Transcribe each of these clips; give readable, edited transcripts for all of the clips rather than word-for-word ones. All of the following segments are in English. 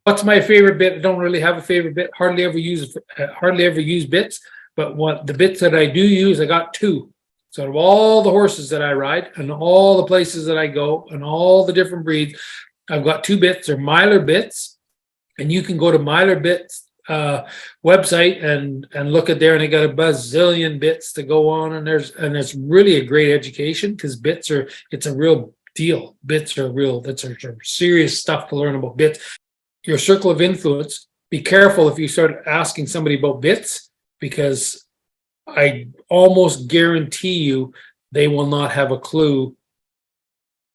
What's my favorite bit? I don't really have a favorite bit. Hardly ever use bits. But what the bits that I do use, I got two. So out of all the horses that I ride and all the places that I go and all the different breeds, I've got two bits. They're Myler bits, and you can go to Myler bits website and look at there, and they got a bazillion bits to go on, and it's really a great education because it's a real deal. Bits are real. That's serious stuff to learn about bits. Your circle of influence. Be careful if you start asking somebody about bits, because I almost guarantee you they will not have a clue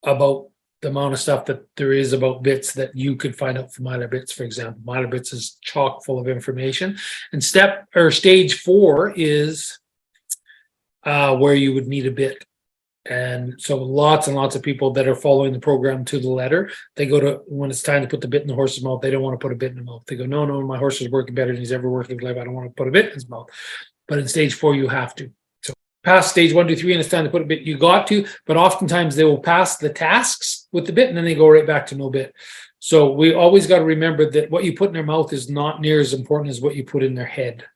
about the amount of stuff that there is about bits that you could find out from Myler Bits, for example. Myler Bits is chock full of information. And stage 4 is where you would need a bit. And so lots and lots of people that are following the program to the letter, they go to, when it's time to put the bit in the horse's mouth, they don't want to put a bit in the mouth. They go, no, my horse is working better than he's ever worked in his life. I don't want to put a bit in his mouth. But in stage 4, you have to. So past stage 1, 2, 3, and it's time to put a bit, you got to, but oftentimes they will pass the tasks with the bit and then they go right back to no bit. So we always got to remember that what you put in their mouth is not near as important as what you put in their head.